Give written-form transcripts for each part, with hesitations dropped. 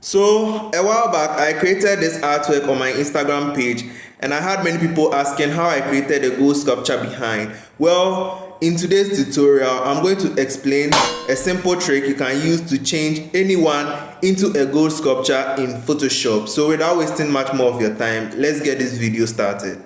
So a while back, I created this artwork on my Instagram page, and I had many people asking how I created a gold sculpture behind. Well, in today's tutorial, I'm going to explain a simple trick you can use to change anyone into a gold sculpture in Photoshop. So without wasting much more of your time, let's get this video started.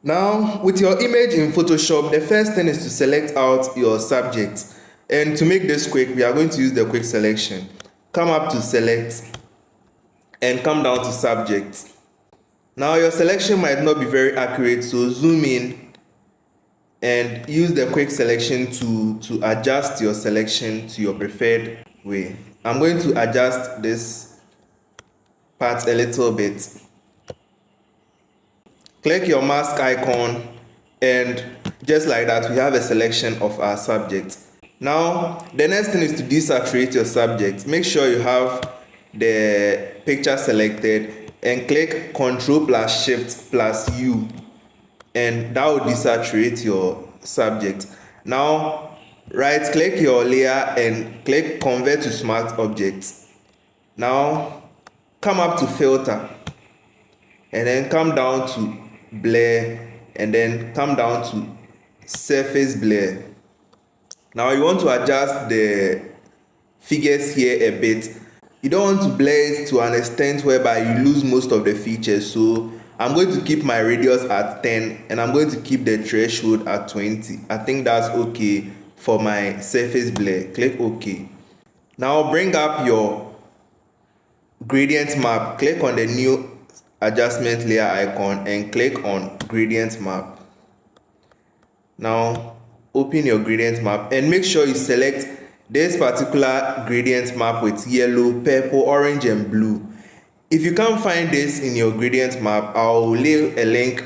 Now, with your image in Photoshop, the first thing is to select out your subject. And to make this quick, we are going to use the quick selection. Come up to select and come down to subject. Now your selection might not be very accurate, so zoom in and use the quick selection to adjust your selection to your preferred way. I'm going to adjust this part a little bit. Click your mask icon, and just like that, we have a selection of our subject. Now, the next thing is to desaturate your subject. Make sure you have the picture selected and click Ctrl+Shift+U, and that will desaturate your subject. Now, right click your layer and click Convert to Smart Objects. Now, come up to Filter and then come down to Blur and then come down to Surface Blur. Now you want to adjust the figures here a bit. You don't want to blur it to an extent whereby you lose most of the features. So I'm going to keep my radius at 10 and I'm going to keep the threshold at 20. I think that's okay for my surface blur. Click OK. Now bring up your gradient map. Click on the new adjustment layer icon and click on gradient map. Now open your gradient map and make sure you select this particular gradient map with yellow, purple, orange and blue. If you can't find this in your gradient map, I'll leave a link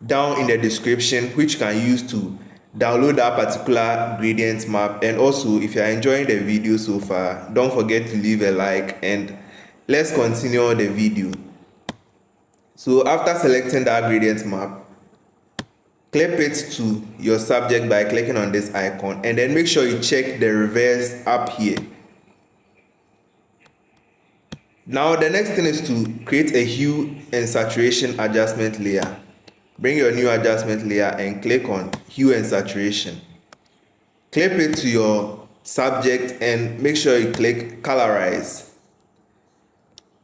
down in the description which you can use to download that particular gradient map. And also, if you're enjoying the video so far, don't forget to leave a like and let's continue the video. So after selecting that gradient map, clip it to your subject by clicking on this icon and then make sure you check the reverse up here. Now the next thing is to create a hue and saturation adjustment layer. Bring your new adjustment layer and click on hue and saturation. Clip it to your subject and make sure you click colorize.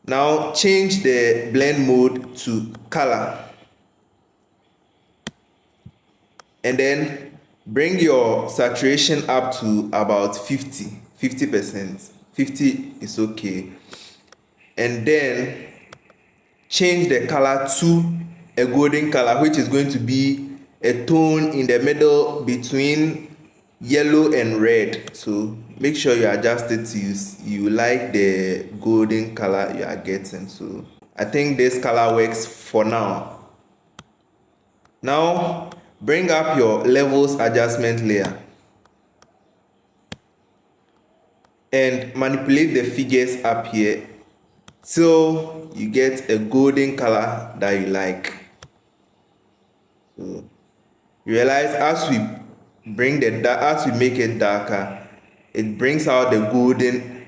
Now change the blend mode to color. And then bring your saturation up to about 50%. 50 is okay. And then change the color to a golden color, which is going to be a tone in the middle between yellow and red. So make sure you adjust it to you like the golden color you are getting. So I think this color works for now. Now bring up your levels adjustment layer and manipulate the figures up here till you get a golden color that you like. So you realize as we make it darker, it brings out the golden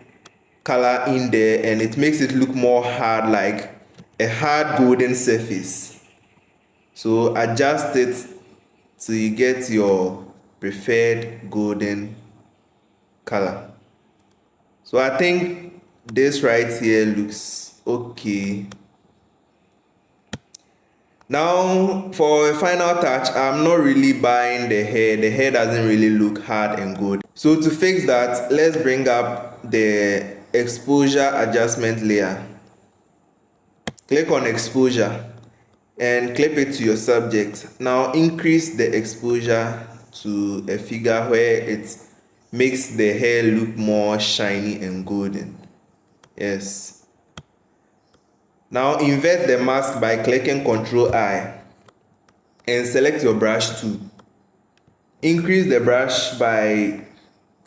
color in there and it makes it look more hard, like a hard golden surface. So adjust it so you get your preferred golden color. So I think this right here looks okay. Now for a final touch, I'm not really buying the hair. The hair doesn't really look hard and good. So to fix that, let's bring up the exposure adjustment layer. Click on exposure and clip it to your subject. Now increase the exposure to a figure where it makes the hair look more shiny and golden. Yes. Now invert the mask by clicking Ctrl+I and select your brush tool. Increase the brush by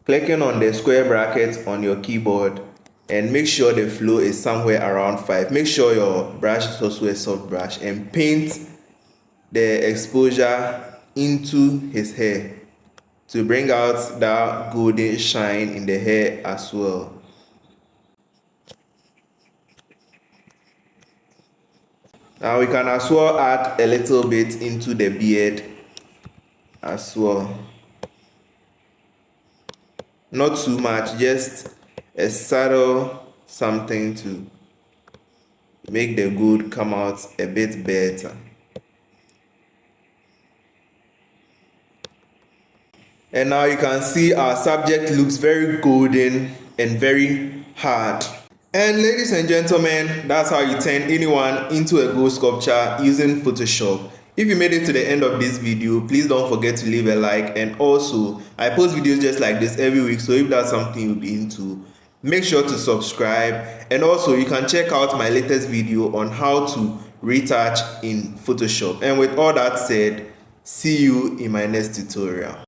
clicking on the square bracket on your keyboard and make sure the flow is somewhere around 5. Make sure your brush is also a soft brush and paint the exposure into his hair. to bring out that golden shine in the hair as well. Now we can as well add a little bit into the beard as well. Not too much, just a subtle something to make the gold come out a bit better. And now you can see our subject looks very golden and very hard. And ladies and gentlemen, that's how you turn anyone into a gold sculpture using Photoshop. If you made it to the end of this video, please don't forget to leave a like, and also I post videos just like this every week, so if that's something you'll be into, make sure to subscribe. And also you can check out my latest video on how to retouch in Photoshop. And with all that said, see you in my next tutorial.